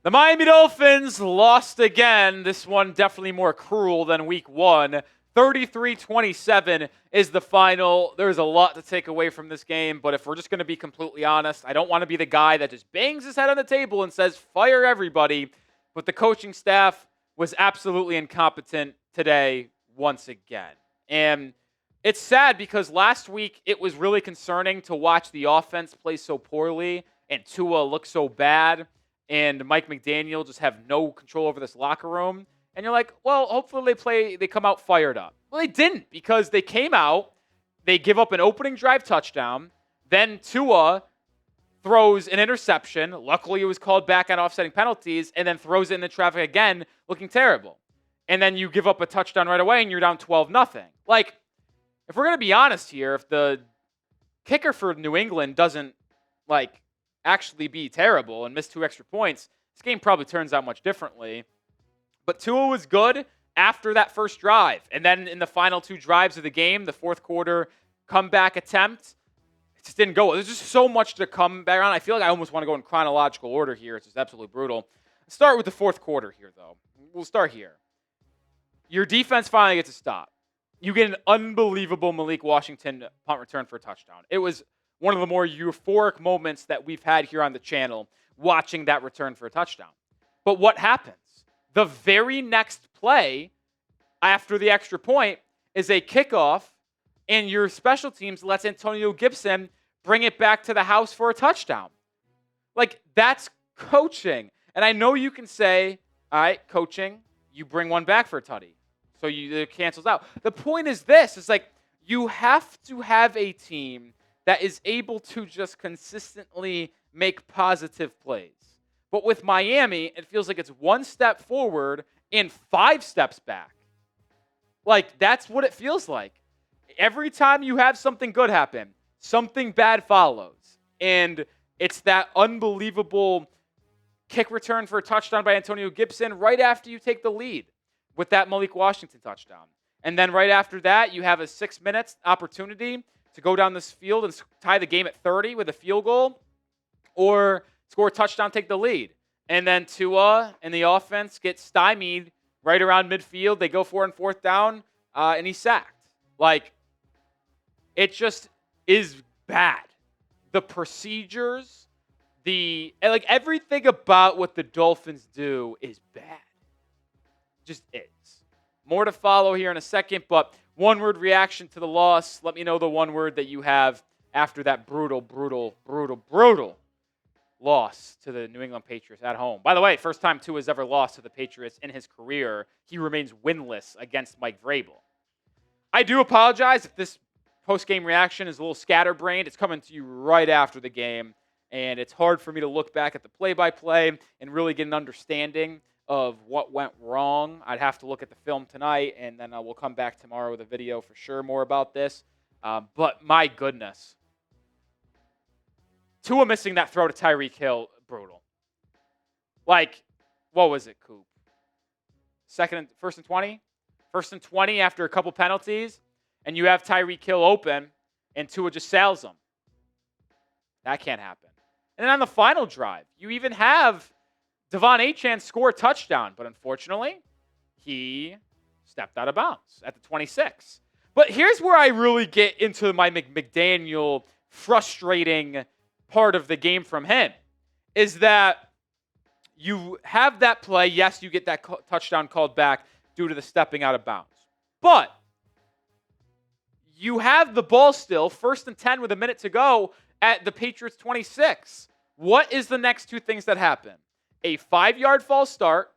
The Miami Dolphins lost again. This one definitely more cruel than week one. 33-27 is the final. There's a lot to take away from this game, but if we're just going to be completely honest, I don't want to be the guy that just bangs his head on the table and says, fire everybody. But the coaching staff was absolutely incompetent today once again. And it's sad because last week it was really concerning to watch the offense play so poorly and Tua look so bad and Mike McDaniel just have no control over this locker room. And you're like, well, hopefully they come out fired up. Well, they didn't, because they came out, they give up an opening drive touchdown, then Tua throws an interception. Luckily, it was called back on offsetting penalties, and then throws it in the traffic again, looking terrible. And then you give up a touchdown right away, and you're down 12-0. Like, if we're going to be honest here, if the kicker for New England doesn't, actually be terrible and miss 2 extra points, this game probably turns out much differently. But Tua was good after that first drive. And then in the final 2 drives of the game, the fourth quarter comeback attempt, it just didn't go. There's just so much to come back on. I feel like I almost want to go in chronological order here. It's just absolutely brutal. Let's start with the fourth quarter here, though. We'll start here. Your defense finally gets a stop. You get an unbelievable Malik Washington punt return for a touchdown. It was one of the more euphoric moments that we've had here on the channel, watching that return for a touchdown. But what happens? The very next play after the extra point is a kickoff, and your special teams lets Antonio Gibson bring it back to the house for a touchdown. That's coaching. And I know you can say, all right, coaching, you bring one back for a tutty. So it cancels out. The point is this. It's like you have to have a team that is able to just consistently make positive plays. But with Miami, it feels like it's 1 step forward and 5 steps back. That's what it feels like. Every time you have something good happen, something bad follows. And it's that unbelievable kick return for a touchdown by Antonio Gibson right after you take the lead with that Malik Washington touchdown. And then right after that, you have a 6 minutes opportunity to go down this field and tie the game at 30 with a field goal, or score a touchdown, take the lead. And then Tua and the offense get stymied right around midfield. They go for it on 4th down, and he's sacked. It just is bad. The procedures, everything about what the Dolphins do is bad. Just is. More to follow here in a second, but one-word reaction to the loss. Let me know the one word that you have after that brutal loss to the New England Patriots at home. By the way, first time Tua has ever lost to the Patriots in his career. He remains winless against Mike Vrabel. I do apologize if this post-game reaction is a little scatterbrained. It's coming to you right after the game, and it's hard for me to look back at the play-by-play and really get an understanding of what went wrong. I'd have to look at the film tonight, and then we'll come back tomorrow with a video for sure more about this. But my goodness. Tua missing that throw to Tyreek Hill, brutal. What was it, Coop? First and 20? First and 20 after a couple penalties, and you have Tyreek Hill open, and Tua just sails him. That can't happen. And then on the final drive, you even have Devon Achane score a touchdown, but unfortunately, he stepped out of bounds at the 26. But here's where I really get into my McDaniel frustrating part of the game from him, is that you have that play. Yes, you get that touchdown called back due to the stepping out of bounds. But you have the ball still, 1st and 10 with a minute to go at the Patriots 26. What is the next 2 things that happen? A 5-yard false start,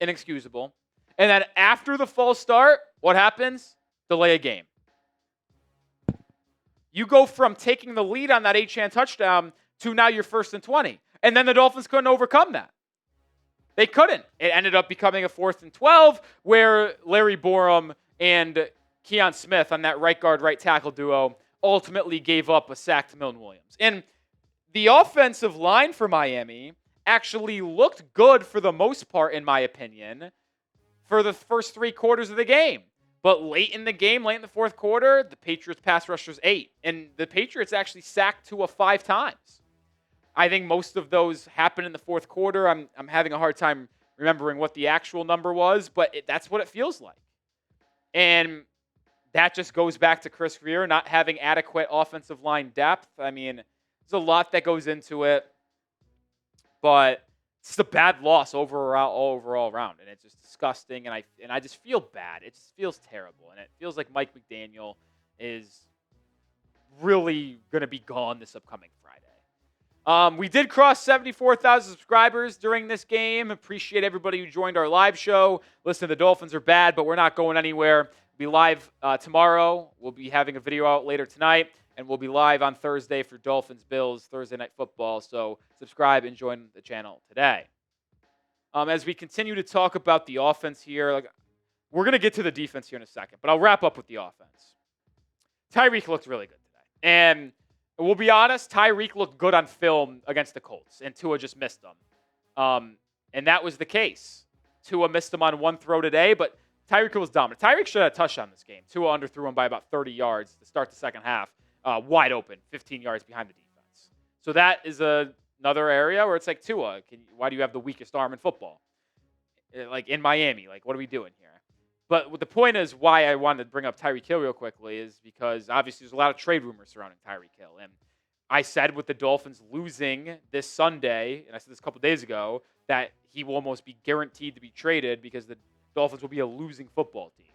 inexcusable. And then after the false start, what happens? Delay a game. You go from taking the lead on that Achane touchdown to now you're 1st and 20. And then the Dolphins couldn't overcome that. They couldn't. It ended up becoming a 4th and 12 where Larry Borum and Keon Smith on that right guard, right tackle duo ultimately gave up a sack to Milton Williams. And the offensive line for Miami actually looked good for the most part, in my opinion, for the first 3 quarters of the game. But late in the game, late in the fourth quarter, the Patriots pass rushers 8. And the Patriots actually sacked Tua 5 times. I think most of those happened in the fourth quarter. I'm having a hard time remembering what the actual number was, but that's what it feels like. And that just goes back to Chris Grier not having adequate offensive line depth. I mean, there's a lot that goes into it, but it's a bad loss overall round, and it's just disgusting. And I just feel bad. It just feels terrible, and it feels like Mike McDaniel is really going to be gone this upcoming Friday. We did cross 74,000 subscribers during this game. Appreciate everybody who joined our live show. Listen, the Dolphins are bad, but we're not going anywhere. We'll be live tomorrow. We'll be having a video out later tonight, and we'll be live on Thursday for Dolphins Bills Thursday Night Football. So subscribe and join the channel today. As we continue to talk about the offense here, we're going to get to the defense here in a second, but I'll wrap up with the offense. Tyreek looked really good today, and we'll be honest, Tyreek looked good on film against the Colts, and Tua just missed them. And that was the case. Tua missed him on one throw today, but Tyreek was dominant. Tyreek should have a touchdown this game. Tua underthrew him by about 30 yards to start the second half, wide open, 15 yards behind the defense. So that is another area where it's like, Tua, why do you have the weakest arm in football? Like in Miami, what are we doing here? But the point is why I wanted to bring up Tyreek Hill real quickly is because obviously there's a lot of trade rumors surrounding Tyreek Hill. And I said with the Dolphins losing this Sunday, and I said this a couple days ago, that he will almost be guaranteed to be traded because the Dolphins will be a losing football team.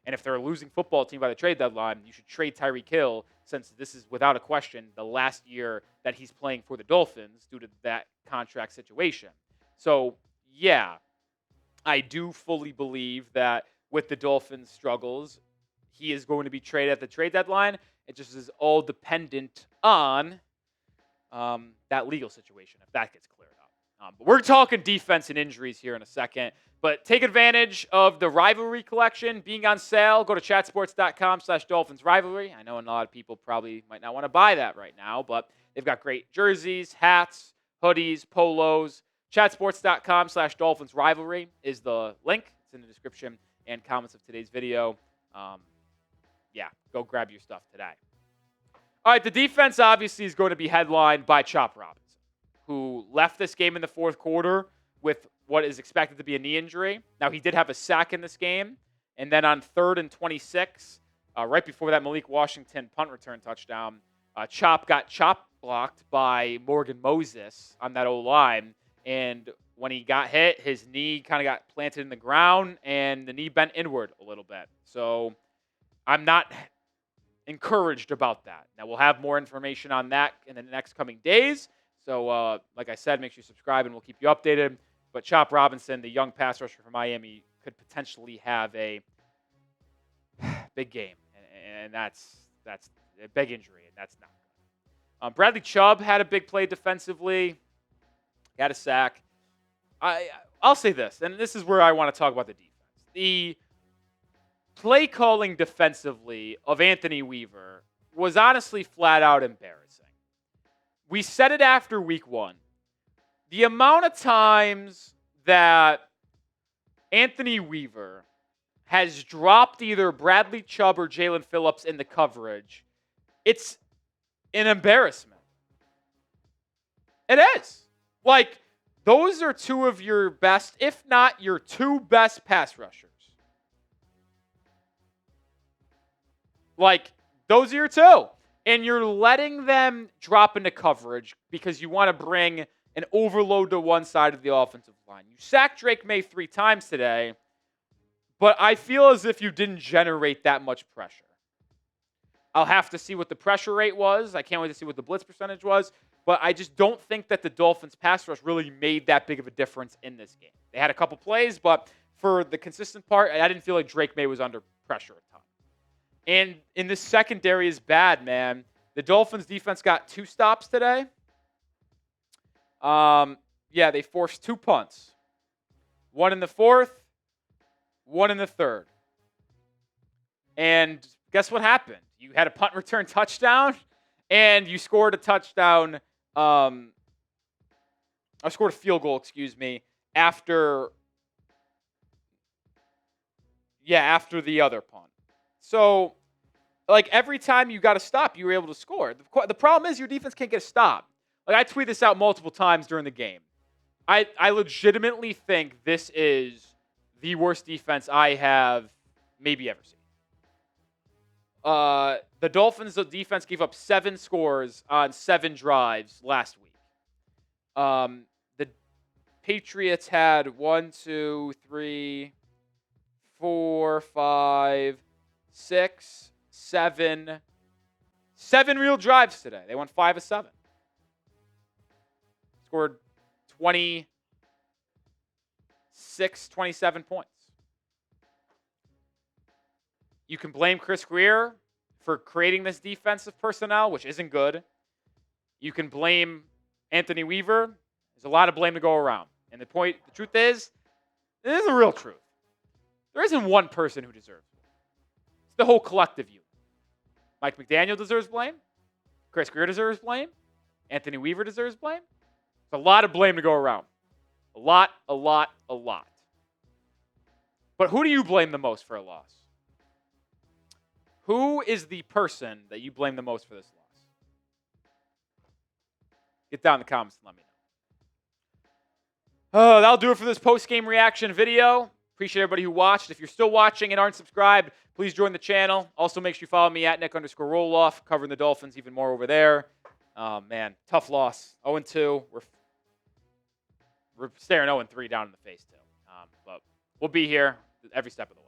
And if they're a losing football team by the trade deadline, you should trade Tyreek Hill since this is, without a question, the last year that he's playing for the Dolphins due to that contract situation. So, yeah, I do fully believe that with the Dolphins' struggles, he is going to be traded at the trade deadline. It just is all dependent on that legal situation, if that gets cleared up. But we're talking defense and injuries here in a second. But take advantage of the rivalry collection being on sale. Go to chatsports.com/Dolphins rivalry. I know a lot of people probably might not want to buy that right now, but they've got great jerseys, hats, hoodies, polos. Chatsports.com/Dolphins rivalry is the link. It's in the description and comments of today's video. Go grab your stuff today. All right, the defense obviously is going to be headlined by Chop Robinson, who left this game in the fourth quarter with what is expected to be a knee injury. Now, he did have a sack in this game, and then on 3rd and 26, right before that Malik Washington punt return touchdown, Chop got chop blocked by Morgan Moses on that O-line, and when he got hit, his knee kind of got planted in the ground, and the knee bent inward a little bit. So I'm not encouraged about that. Now, we'll have more information on that in the next coming days. So, like I said, make sure you subscribe, and we'll keep you updated. But Chop Robinson, the young pass rusher from Miami, could potentially have a big game, and that's a big injury, and that's not good. Bradley Chubb had a big play defensively, got a sack. I'll say this, and this is where I want to talk about the defense. The play calling defensively of Anthony Weaver was honestly flat out embarrassing. We said it after week one. The amount of times that Anthony Weaver has dropped either Bradley Chubb or Jalen Phillips in the coverage, it's an embarrassment. It is. Those are two of your best, if not your two best pass rushers. Those are your two. And you're letting them drop into coverage because you want to bring an overload to one side of the offensive line. You sacked Drake May 3 times today, but I feel as if you didn't generate that much pressure. I'll have to see what the pressure rate was. I can't wait to see what the blitz percentage was, but I just don't think that the Dolphins' pass rush really made that big of a difference in this game. They had a couple plays, but for the consistent part, I didn't feel like Drake May was under pressure a ton. And in this secondary is bad, man. The Dolphins' defense got 2 stops today. They forced 2 punts. 1 in the 4th, 1 in the 3rd. And guess what happened? You had a punt return touchdown, and you scored a touchdown. I scored a field goal, after the other punt. So, every time you got a stop, you were able to score. The problem is your defense can't get a stop. Like, I tweeted this out multiple times during the game. I legitimately think this is the worst defense I have maybe ever seen. The Dolphins' defense gave up 7 scores on 7 drives last week. The Patriots had 1, 2, 3, 4, 5, 6, 7 real drives today. They won 5 of 7. Scored 27 points. You can blame Chris Greer for creating this defensive personnel, which isn't good. You can blame Anthony Weaver. There's a lot of blame to go around. And the truth is, this is the real truth. There isn't one person who deserves it. It's the whole collective unit. Mike McDaniel deserves blame. Chris Greer deserves blame. Anthony Weaver deserves blame. There's a lot of blame to go around. A lot. But who do you blame the most for a loss? Who is the person that you blame the most for this loss? Get down in the comments and let me know. Oh, that'll do it for this post-game reaction video. Appreciate everybody who watched. If you're still watching and aren't subscribed, please join the channel. Also, make sure you follow me at Nic_Rohloff, covering the Dolphins even more over there. Man, tough loss. 0-2. We're staring 0-3 down in the face, too. But we'll be here every step of the way.